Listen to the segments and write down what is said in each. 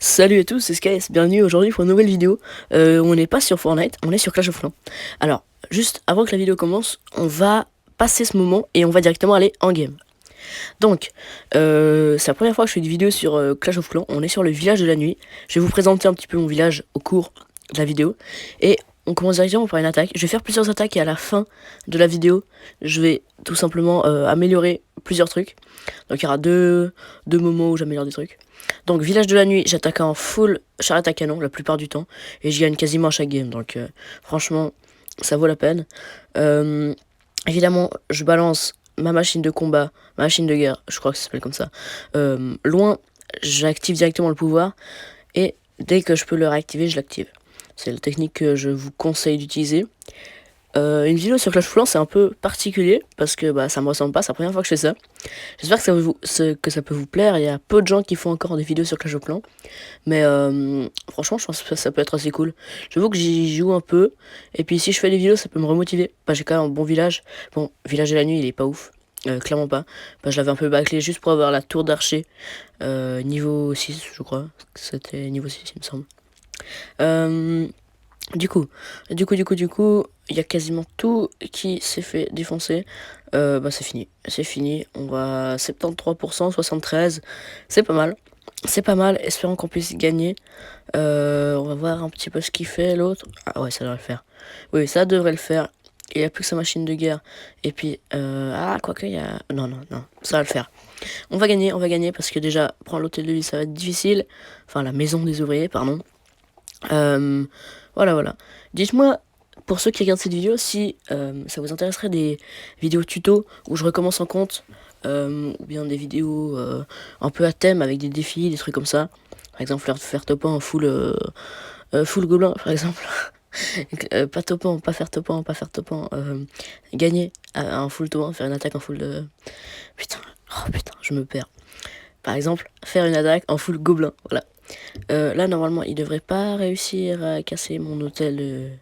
Salut à tous, c'est Skys, bienvenue aujourd'hui pour une nouvelle vidéo. On n'est pas sur Fortnite, on est sur Clash of Clans. Alors, juste avant que la vidéo commence, on va passer ce moment et on va directement aller en game. Donc, c'est la première fois que je fais une vidéo sur Clash of Clans, on est sur le village de la nuit. Je vais vous présenter un petit peu mon village au cours de la vidéo. Et on commence directement par une attaque. Je vais faire plusieurs attaques et à la fin de la vidéo, je vais tout simplement améliorer plusieurs trucs. Donc il y aura deux moments où j'améliore des trucs. Donc village de la nuit, j'attaque en full charrette à canon la plupart du temps. Et je gagne quasiment à chaque game. Donc franchement, ça vaut la peine. Évidemment, je balance ma machine de combat, ma machine de guerre, je crois que ça s'appelle comme ça. Loin, j'active directement le pouvoir. Et dès que je peux le réactiver, je l'active. C'est la technique que je vous conseille d'utiliser. Une vidéo sur Clash of Clans, c'est un peu particulier parce que ça me ressemble pas, c'est la première fois que je fais ça. J'espère que ça peut vous plaire. Il y a peu de gens qui font encore des vidéos sur Clash of Clans, mais franchement, je pense que ça peut être assez cool. J'avoue que j'y joue un peu, et puis si je fais des vidéos, ça peut me remotiver. J'ai quand même un bon village. Bon, village de la nuit, il est pas ouf, clairement pas. Je l'avais un peu bâclé juste pour avoir la tour d'archer, niveau 6, je crois. C'était niveau 6, il me semble. Du coup, il y a quasiment tout qui s'est fait défoncer. C'est fini. C'est fini. On va 73%, 73. C'est pas mal. C'est pas mal. Espérons qu'on puisse gagner. On va voir un petit peu ce qu'il fait l'autre. Ah ouais, ça devrait le faire. Oui, ça devrait le faire. Il n'y a plus que sa machine de guerre. Et puis, quoique, il y a... Non, non, non. Ça va le faire. On va gagner parce que déjà, prendre l'hôtel de ville, ça va être difficile. Enfin, la maison des ouvriers, pardon. Voilà. Dites-moi, pour ceux qui regardent cette vidéo, si ça vous intéresserait des vidéos tuto où je recommence en compte, ou bien des vidéos un peu à thème avec des défis, des trucs comme ça. Par exemple, faire top 1 en full gobelin, par exemple. Pas top 1, pas faire top 1, pas faire top 1. Gagner un full top 1, faire une attaque en full de... Putain, je me perds. Par exemple, faire une attaque en full gobelin, voilà. Là, normalement, il devrait pas réussir à casser mon hôtel.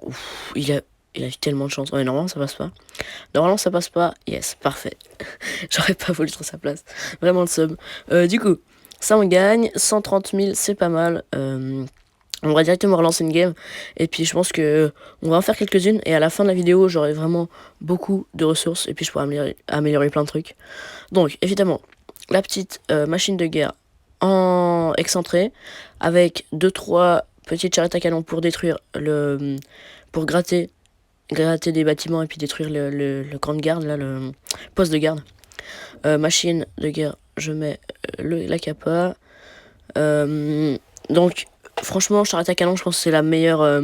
Ouf, il a eu tellement de chance. Ouais, normalement, ça passe pas. Normalement, ça passe pas. Yes, parfait. J'aurais pas voulu trop sa place. Vraiment le sub. Du coup, ça, on gagne. 130 000, c'est pas mal. On va directement relancer une game. Et puis, je pense que on va en faire quelques-unes. Et à la fin de la vidéo, j'aurai vraiment beaucoup de ressources. Et puis, je pourrai améliorer plein de trucs. Donc, évidemment, la petite machine de guerre en excentré avec 2-3 petites charrettes à canon pour détruire pour gratter des bâtiments et puis détruire le camp de garde, là, le poste de garde. Machine de guerre, je mets la capa. Donc franchement, charrette à canon, je pense que c'est la meilleure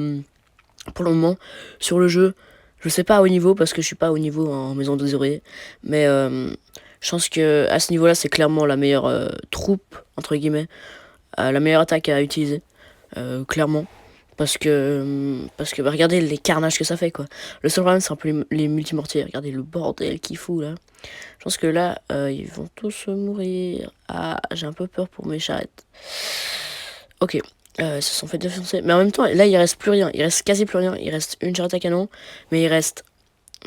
pour le moment sur le jeu. Je sais pas à haut niveau parce que je suis pas à haut niveau en maison des oreillers, mais je pense que à ce niveau-là, c'est clairement la meilleure troupe, entre guillemets, la meilleure attaque à utiliser, clairement. Parce que regardez les carnages que ça fait, quoi. Le seul problème, c'est un peu les multimortiers. Regardez le bordel qu'il fout, là. Je pense que là, ils vont tous mourir. Ah, j'ai un peu peur pour mes charrettes. Ok, ils se sont fait défoncer. Mais en même temps, là, il reste plus rien. Il reste quasi plus rien. Il reste une charrette à canon, mais il reste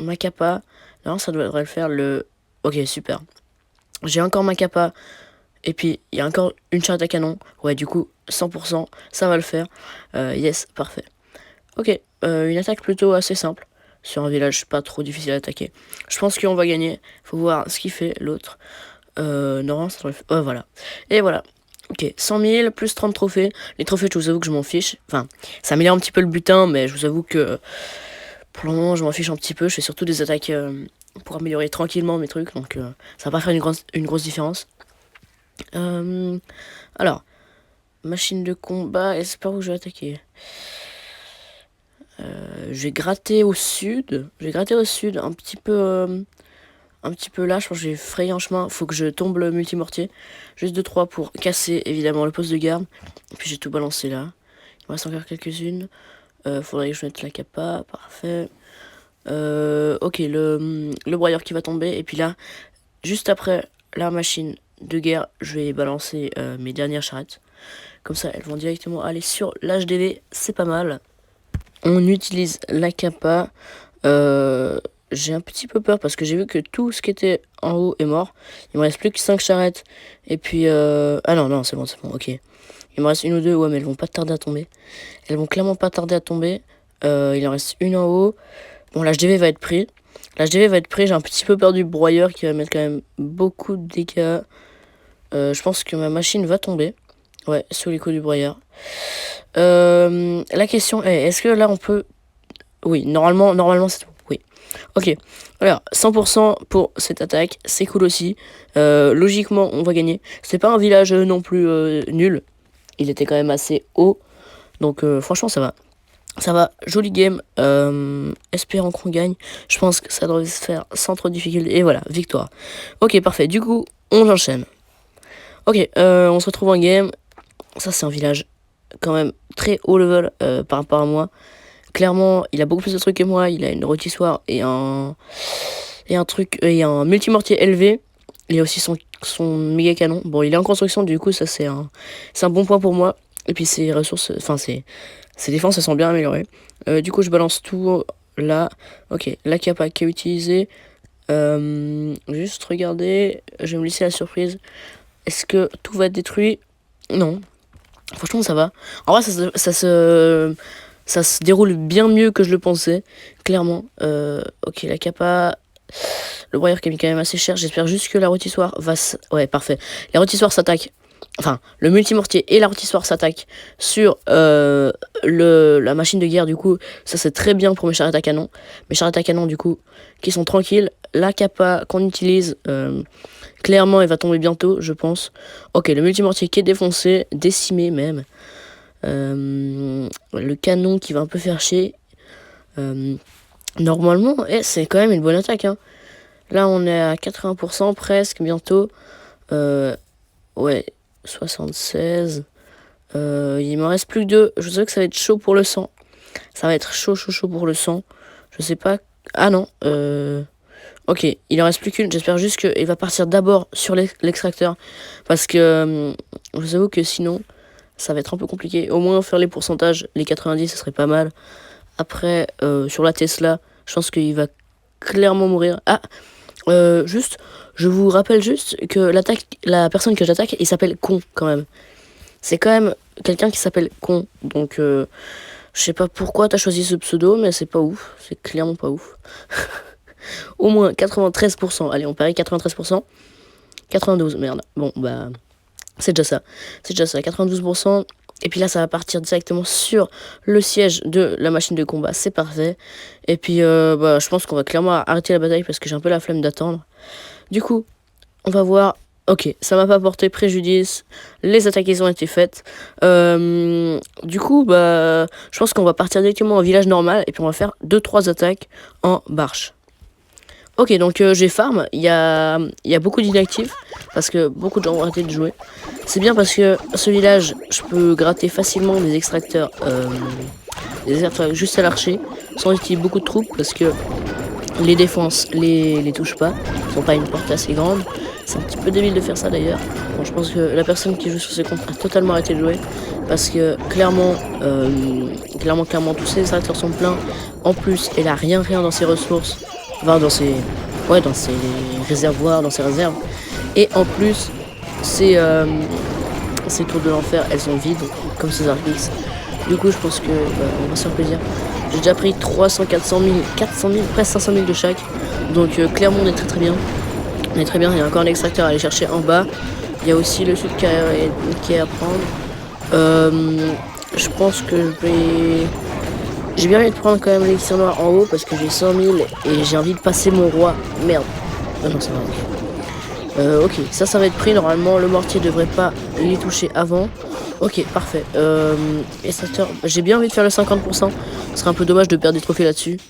ma capa. Non, ça devrait le faire, le... Ok, super. J'ai encore ma capa. Et puis, il y a encore une charrette à canon. Ouais, du coup, 100%, ça va le faire. Yes, parfait. Ok, une attaque plutôt assez simple. Sur un village pas trop difficile à attaquer. Je pense qu'on va gagner. Faut voir ce qu'il fait l'autre. Normalement, ça devrait le faire. Voilà. Et voilà. Ok, 100 000 plus 30 trophées. Les trophées, je vous avoue que je m'en fiche. Enfin, ça améliore un petit peu le butin, mais je vous avoue que pour le moment, je m'en fiche un petit peu. Je fais surtout des attaques pour améliorer tranquillement mes trucs. Donc, ça va pas faire une grosse différence. Alors, machine de combat, j'espère où je vais attaquer. Je vais gratter au sud. Un petit peu là. Je pense que j'ai frayé un chemin. Faut que je tombe le multimortier. Juste 2-3 pour casser évidemment le poste de garde. Et puis j'ai tout balancé là. Il me reste encore quelques-unes. Faudrait que je mette la capa. Parfait. Ok, le broyeur qui va tomber. Et puis là, juste après la machine de guerre, je vais balancer mes dernières charrettes. Comme ça, elles vont directement aller sur l'HDV. C'est pas mal. On utilise la capa. j'ai un petit peu peur parce que j'ai vu que tout ce qui était en haut est mort. Il me reste plus que 5 charrettes. Et puis... Ah non, non, c'est bon, ok. Il me reste une ou deux, ouais, mais elles vont pas tarder à tomber. Elles vont clairement pas tarder à tomber. Il en reste une en haut. Bon, l'HDV va être pris. L'HDV va être pris, j'ai un petit peu peur du broyeur qui va mettre quand même beaucoup de dégâts. Je pense que ma machine va tomber. Ouais, sous les coups du broyeur. La question est, est-ce que là on peut... Oui, normalement c'est tout. Oui. Ok. Alors, 100% pour cette attaque, c'est cool aussi. Logiquement, on va gagner. C'est pas un village non plus nul. Il était quand même assez haut. Donc franchement, ça va. Ça va, joli game. Espérons qu'on gagne. Je pense que ça devrait se faire sans trop de difficulté. Et voilà, victoire. Ok, parfait. Du coup, on enchaîne. Ok, on se retrouve en game. Ça, c'est un village quand même très haut level par rapport à moi. Clairement, il a beaucoup plus de trucs que moi. Il a une rôtissoire et un truc et un multimortier élevé. Il a aussi son méga canon. Bon, il est en construction, du coup, ça c'est un bon point pour moi. Et puis ses ressources, enfin ses défenses, elles sont bien améliorées. Du coup, je balance tout là. Ok, la capa qui est utilisée. Juste regarder, je vais me laisser la surprise. Est-ce que tout va être détruit? Non. Franchement, ça va. En vrai, ça se déroule bien mieux que je le pensais, clairement. Ok, la capa... Le broyeur qui est quand même assez cher. J'espère juste que la rôtissoire va... Ouais, parfait. La rôtissoire s'attaque... Enfin, le multimortier et la rôtissoire s'attaquent sur la machine de guerre, du coup. Ça, c'est très bien pour mes charrettes à canon. Mes charrettes à canon, du coup, qui sont tranquilles. La capa qu'on utilise... Clairement, elle va tomber bientôt, je pense. Ok, le multimortier qui est défoncé, décimé même. Le canon qui va un peu faire chier. Normalement, c'est quand même une bonne attaque. Hein. Là, on est à 80% presque, bientôt. Ouais, 76. Il m'en reste plus que 2. Je sais que ça va être chaud pour le sang. Ça va être chaud pour le sang. Je sais pas... Ah non, ok, il en reste plus qu'une. J'espère juste qu'il va partir d'abord sur l'extracteur. Parce que je vous avoue que sinon, ça va être un peu compliqué. Au moins faire les pourcentages, les 90, ce serait pas mal. Après, sur la Tesla, je pense qu'il va clairement mourir. Ah, juste, je vous rappelle juste que la personne que j'attaque, il s'appelle Con quand même. C'est quand même quelqu'un qui s'appelle Con. Donc, je sais pas pourquoi t'as choisi ce pseudo, mais c'est pas ouf. C'est clairement pas ouf. Au moins 93%. Allez, on parie 93%. 92, merde. Bon, bah, c'est déjà ça. C'est déjà ça, 92%. Et puis là, ça va partir directement sur le siège de la machine de combat. C'est parfait. Et puis, bah, je pense qu'on va clairement arrêter la bataille parce que j'ai un peu la flemme d'attendre. Du coup, on va voir. Ok, ça m'a pas porté préjudice. Les attaques, elles ont été faites. Du coup, bah, je pense qu'on va partir directement en village normal. Et puis, on va faire 2-3 attaques en marche. Ok, donc j'ai farm, il y a beaucoup d'inactifs, parce que beaucoup de gens ont arrêté de jouer. C'est bien parce que ce village, je peux gratter facilement des extracteurs juste à l'archer, sans utiliser beaucoup de troupes, parce que les défenses les touchent pas, ils n'ont pas une portée assez grande. C'est un petit peu débile de faire ça d'ailleurs. Bon, je pense que la personne qui joue sur ces comptes a totalement arrêté de jouer, parce que clairement, tous ces extracteurs sont pleins. En plus, elle a rien dans ses ressources. Enfin, dans ses réservoirs, dans ses réserves. Et en plus, ces tours de l'enfer, elles sont vides, comme ces Argix. Du coup, je pense que on va se faire plaisir. J'ai déjà pris 300, 400 000, presque 500 000 de chaque. Donc, clairement, on est très bien. On est très bien. Il y a encore un extracteur à aller chercher en bas. Il y a aussi le sud qui est à prendre. Je pense que je vais... J'ai bien envie de prendre quand même l'élixir noir en haut parce que j'ai 100 000 et j'ai envie de passer mon roi. Merde. Ah non, ça va. Ok, ça va être pris. Normalement, le mortier devrait pas les toucher avant. Ok, parfait. Extracteur, j'ai bien envie de faire le 50%. Ce serait un peu dommage de perdre des trophées là-dessus.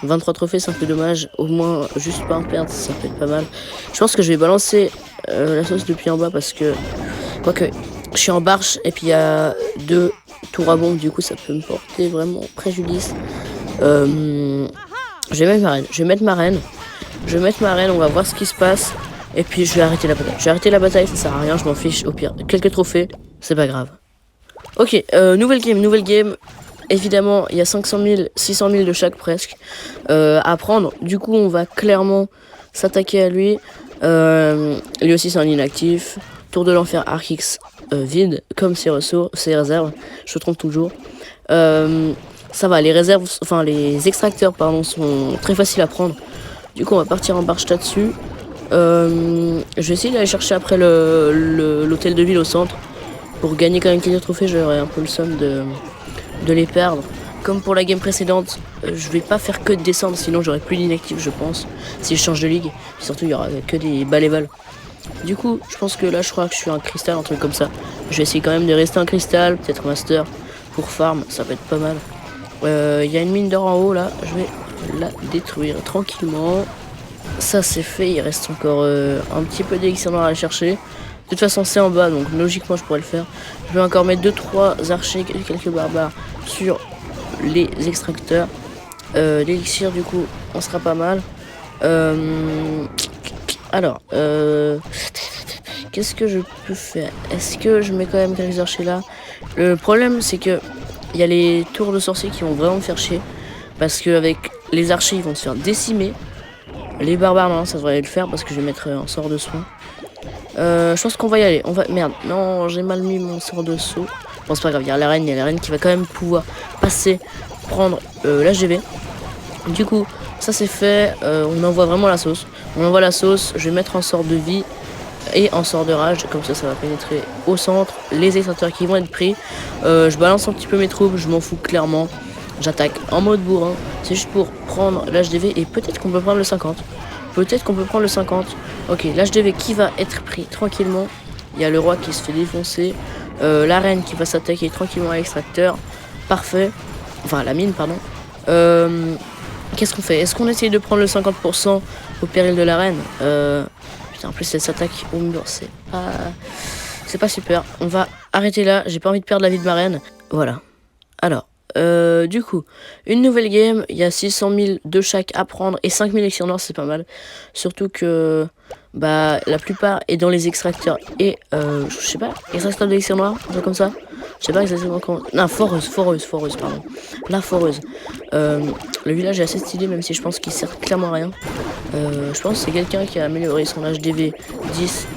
23 trophées, c'est un peu dommage. Au moins, juste pas en perdre, ça peut être pas mal. Je pense que je vais balancer la sauce depuis en bas parce que... Quoique, je suis en barche et puis il y a 2 tours à bombe, du coup ça peut me porter vraiment préjudice. Je vais mettre ma reine. On va voir ce qui se passe. Et puis je vais arrêter la bataille. Ça sert à rien, je m'en fiche. Au pire, quelques trophées, c'est pas grave. Ok, nouvelle game. Évidemment, il y a 500 000, 600 000 de chaque presque à prendre. Du coup, on va clairement s'attaquer à lui. Lui aussi, c'est un inactif. Tour de l'enfer Archix vide, comme ses ressources, ses réserves. Je me trompe toujours. Ça va, les réserves, enfin les extracteurs, pardon, sont très faciles à prendre. Du coup, on va partir en barge là-dessus. Je vais essayer d'aller chercher après l'hôtel de ville au centre. Pour gagner quand même quelques trophées, j'aurais un peu le somme de les perdre. Comme pour la game précédente, je vais pas faire que de descendre, sinon j'aurai plus d'inactifs, je pense. Si je change de ligue, surtout il y aura que des bas level. Du coup, je pense que là, je crois que je suis un cristal, un truc comme ça. Je vais essayer quand même de rester un cristal, peut-être master pour farm, ça peut être pas mal. Il y a une mine d'or en haut là, je vais la détruire tranquillement. Ça c'est fait, il reste encore un petit peu d'élixir noir à aller chercher. De toute façon c'est en bas, donc logiquement je pourrais le faire. Je vais encore mettre 2-3 archers, quelques barbares sur les extracteurs. L'élixir du coup on sera pas mal. Alors, qu'est-ce que je peux faire? Est-ce que je mets quand même quelques archers là? Le problème c'est que il y a les tours de sorciers qui vont vraiment me faire chier. Parce qu'avec les archers ils vont se faire décimer. Les barbares non ça devrait le faire parce que je vais mettre un sort de soin. Je pense qu'on va y aller. On va. Merde, non, j'ai mal mis mon sort de saut. Bon, c'est pas grave, il y a la reine qui va quand même pouvoir passer, prendre l'HGV. Du coup, ça c'est fait. On envoie vraiment la sauce. On envoie la sauce. Je vais mettre un sort de vie et un sort de rage. Comme ça va pénétrer au centre. Les extracteurs qui vont être pris. Je balance un petit peu mes troupes. Je m'en fous clairement. J'attaque en mode bourrin. C'est juste pour prendre l'HDV et peut-être qu'on peut prendre le 50. Peut-être qu'on peut prendre le 50. Ok, l'HDV qui va être pris tranquillement. Il y a le roi qui se fait défoncer. La reine qui va s'attaquer tranquillement à l'extracteur. Parfait. Enfin, la mine, pardon. Qu'est-ce qu'on fait? Est-ce qu'on essaye de prendre le 50% au péril de la reine? Putain, en plus, elle s'attaque au mur. C'est pas super. On va arrêter là. J'ai pas envie de perdre la vie de ma reine. Voilà. Alors. Du coup, une nouvelle game, il y a 600 000 de chaque à prendre et 5 000 élixirs noirs, c'est pas mal. Surtout que bah la plupart est dans les extracteurs et je sais pas, extracteur d'élixirs noirs, un truc comme ça. Je sais pas exactement comment. Non, foreuse, pardon. La foreuse. Le village est assez stylé, même si je pense qu'il sert clairement à rien. Je pense que c'est quelqu'un qui a amélioré son HDV 10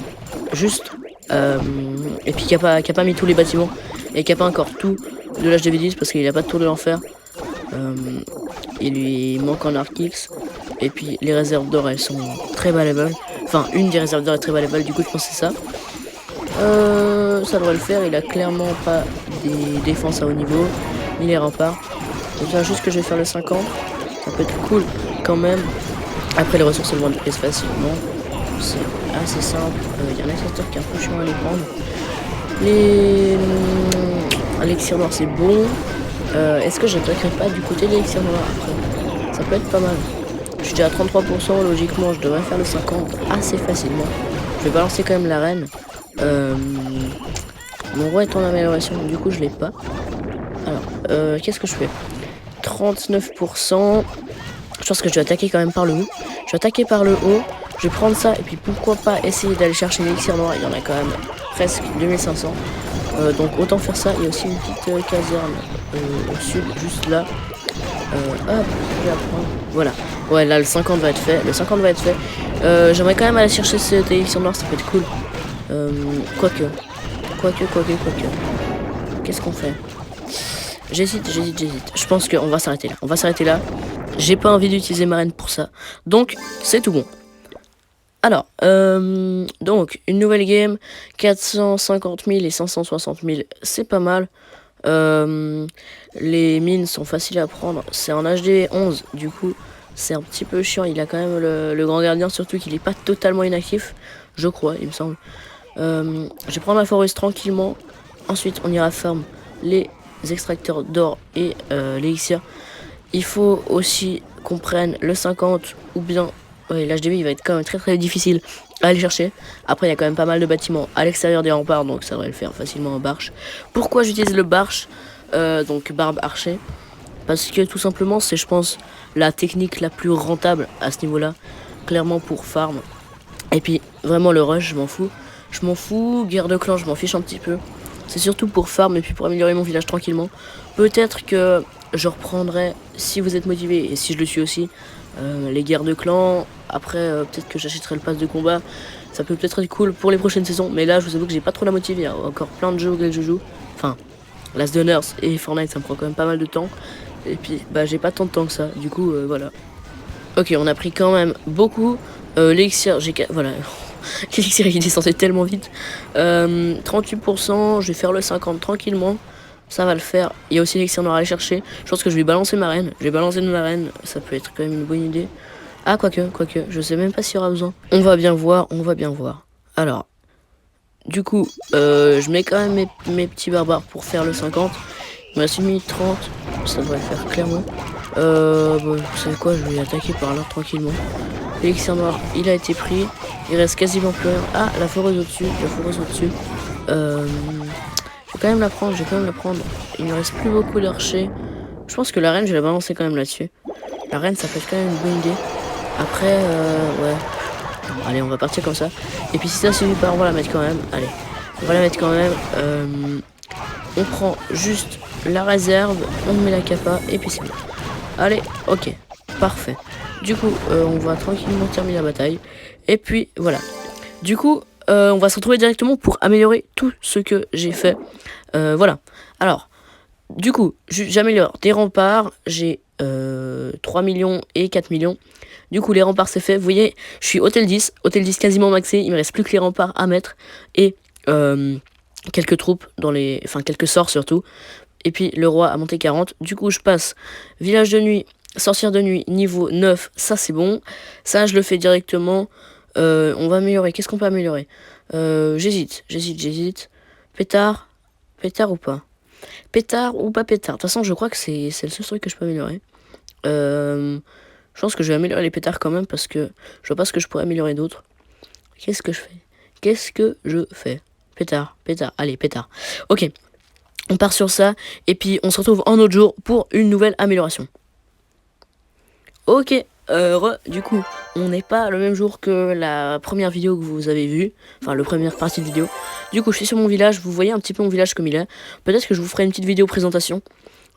juste. Et puis qui a pas mis tous les bâtiments et qui a pas encore tout de l'HDV 10 parce qu'il a pas de tour de l'enfer. Il lui manque un Archix. Et puis les réserves d'or elles sont très bas level. Enfin une des réserves d'or est très bas level, du coup je pense que c'est ça. Ça devrait le faire, il a clairement pas des défenses à haut niveau, ni les remparts. C'est juste que je vais faire le 50. Ça peut être cool quand même. Après les ressources elles vont être prises facilement. C'est assez simple. Il y a un extracteur qui est un peu chiant à les prendre. L'élixir noir c'est bon. Est-ce que j'attaquerai pas du côté de l'élixir noir après? Ça peut être pas mal. Je suis déjà à 33%, logiquement je devrais faire le 50 assez facilement. Je vais balancer quand même la reine. Mon roi est en amélioration, du coup je l'ai pas. Alors, qu'est-ce que je fais? 39%. Je pense que je vais attaquer quand même par le haut. Je vais attaquer par le haut. Je vais prendre ça et puis pourquoi pas essayer d'aller chercher l'élixir noir. Il y en a quand même presque 2500. Donc autant faire ça. Il y a aussi une petite caserne au sud, juste là. Hop, je vais la prendre. Voilà. Ouais, là le 50 va être fait. Le 50 va être fait. J'aimerais quand même aller chercher cette élixir noir, ça peut être cool. Quoique. Qu'est-ce qu'on fait? J'hésite. Je pense qu'on va s'arrêter là. J'ai pas envie d'utiliser ma reine pour ça. Donc, c'est tout bon. Alors, donc, une nouvelle game. 450 000 et 560 000, c'est pas mal. Les mines sont faciles à prendre. C'est en HD 11, du coup, c'est un petit peu chiant. Il a quand même le grand gardien, surtout qu'il est pas totalement inactif. Je crois, il me semble. Je vais prendre la foreuse tranquillement. Ensuite, on ira farm les extracteurs d'or et l'élixir. Il faut aussi qu'on prenne le 50 ou bien... Ouais, l'HDV il va être quand même très difficile à aller chercher. Après, il y a quand même pas mal de bâtiments à l'extérieur des remparts, donc ça devrait le faire facilement en barche. Pourquoi j'utilise le barche, donc barbe archer? Parce que tout simplement, c'est, je pense, la technique la plus rentable à ce niveau-là. Clairement pour farm. Et puis, vraiment, le rush, je m'en fous. Guerre de clan, je m'en fiche un petit peu. c'est surtout pour farm et puis pour améliorer mon village tranquillement. Peut-être que je reprendrai, si vous êtes motivé et si je le suis aussi, les guerres de clans. Après, peut-être que j'achèterai le pass de combat. Ça peut peut-être être cool pour les prochaines saisons. Mais là, je vous avoue que j'ai pas trop la motive. Il y a encore plein de jeux auxquels je joue. Enfin, Last Donners et Fortnite, ça me prend quand même pas mal de temps. Et puis, bah, j'ai pas tant de temps que ça. Du coup, voilà. Ok, on a pris quand même beaucoup. L'élixir, voilà. L'élixir, il descendait tellement vite. 38%, je vais faire le 50 tranquillement. Ça va le faire. Il y a aussi l'élixir noir à aller chercher. Je pense que je vais balancer ma reine. Je vais balancer ma reine. Ça peut être quand même une bonne idée. Ah, quoique. Je sais même pas s'il y aura besoin. On va bien voir. Alors, du coup, je mets quand même mes petits barbares pour faire le 50. Il me reste une minute 30. Ça devrait le faire clairement. Bah, vous savez quoi, je vais attaquer par là tranquillement. L'élixir noir, il a été pris. Il reste quasiment plus rien. Ah, la foreuse au-dessus. Je vais quand même la prendre. Il me reste plus beaucoup d'archers. Je pense que la reine, je vais la balancer quand même là-dessus. La reine, ça peut être quand même une bonne idée. Après, ouais. Non, allez, on va partir comme ça. Et puis si ça suffit pas, on va la mettre quand même. Allez, on va la mettre quand même. On prend juste la réserve, on met la capa et puis c'est bon. Allez, ok, parfait. Du coup, on va tranquillement terminer la bataille. Et puis, voilà. Du coup, on va se retrouver directement pour améliorer tout ce que j'ai fait. Voilà. Alors, du coup, j'améliore des remparts. J'ai 3 millions et 4 millions. Du coup, les remparts, c'est fait. Vous voyez, je suis hôtel 10. Hôtel 10 quasiment maxé. Il me reste plus que les remparts à mettre. Et quelques troupes dans les... Enfin, quelques sorts surtout. Et puis, le roi a monté 40. Du coup, je passe village de nuit, sorcière de nuit, niveau 9. Ça, c'est bon. Ça, je le fais directement. On va améliorer. Qu'est-ce qu'on peut améliorer? J'hésite. Pétard ou pas? Pétard ou pas pétard? De toute façon, je crois que c'est le seul truc que je peux améliorer. Je pense que je vais améliorer les pétards quand même parce que je vois pas ce que je pourrais améliorer d'autre. Qu'est-ce que je fais? Pétard. Allez, pétard. Ok. On part sur ça. Et puis, on se retrouve un autre jour pour une nouvelle amélioration. Ok. Du coup, on n'est pas le même jour que la première vidéo que vous avez vue. Enfin, la première partie de vidéo. Du coup, je suis sur mon village. Vous voyez un petit peu mon village comme il est. Peut-être que je vous ferai une petite vidéo présentation.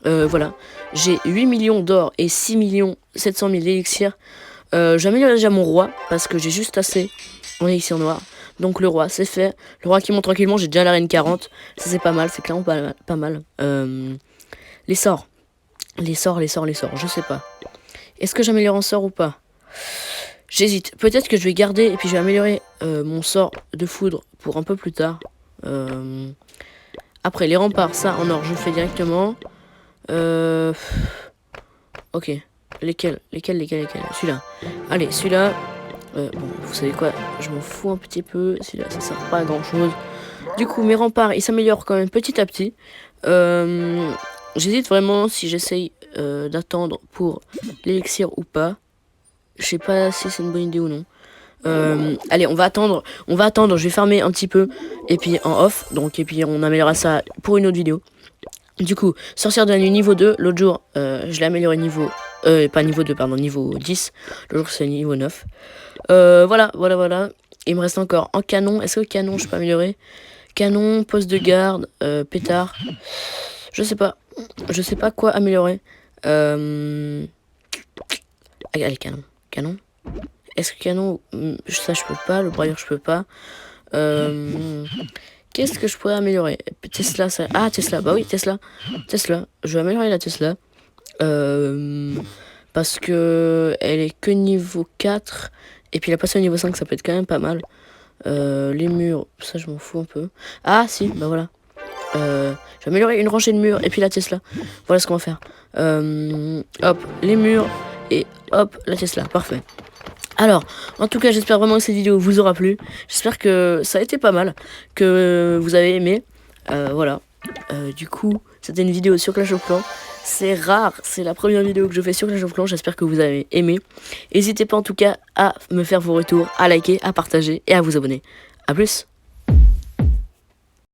Voilà. J'ai 8 millions d'or et 6 millions 700 000 d'élixirs. J'améliore déjà mon roi parce que j'ai juste assez en élixir noir. Donc le roi, c'est fait. Le roi qui monte tranquillement, j'ai déjà la reine 40. Ça, c'est pas mal, c'est clairement pas mal. Les sorts, je sais pas. Est-ce que j'améliore en sort ou pas? J'hésite. Peut-être que je vais garder et puis je vais améliorer mon sort de foudre pour un peu plus tard. Après, les remparts, ça en or, je le fais directement. Ok. Lesquels? Celui-là. Allez, celui-là. Bon, vous savez quoi? Je m'en fous un petit peu. Celui-là, ça sert pas à grand-chose. Du coup, mes remparts, ils s'améliorent quand même petit à petit. J'hésite vraiment si j'essaye d'attendre pour l'élixir ou pas. Je sais pas si c'est une bonne idée ou non. Allez, on va attendre. Je vais farmer un petit peu. Et puis en off. Donc, et puis on améliorera ça pour une autre vidéo. Du coup, sorcière de la nuit niveau 2. L'autre jour, je l'ai amélioré niveau... pas niveau 2, pardon, niveau 10. Le jour, c'est niveau 9. Voilà. Il me reste encore un canon. Est-ce que le canon, je peux améliorer? Canon, poste de garde, pétard. Je sais pas quoi améliorer. Allez, canon. Est-ce que canon... Ça, je peux pas. Le brailleur, je peux pas. Qu'est-ce que je pourrais améliorer? Tesla, ça... Ah, Tesla. Bah oui, Tesla. Je vais améliorer la Tesla. Parce que elle est que niveau 4. Et puis la passer au niveau 5, ça peut être quand même pas mal. Les murs, ça je m'en fous un peu. Ah si, bah voilà. Je vais améliorer une rangée de murs et puis la Tesla. Voilà ce qu'on va faire. Hop, les murs et hop, la Tesla. Parfait. Alors, en tout cas, j'espère vraiment que cette vidéo vous aura plu. J'espère que ça a été pas mal, que vous avez aimé. Voilà. Du coup, c'était une vidéo sur Clash of Clans. C'est rare, c'est la première vidéo que je fais sur Clash of Clans. J'espère que vous avez aimé. N'hésitez pas en tout cas à me faire vos retours, à liker, à partager et à vous abonner. A plus.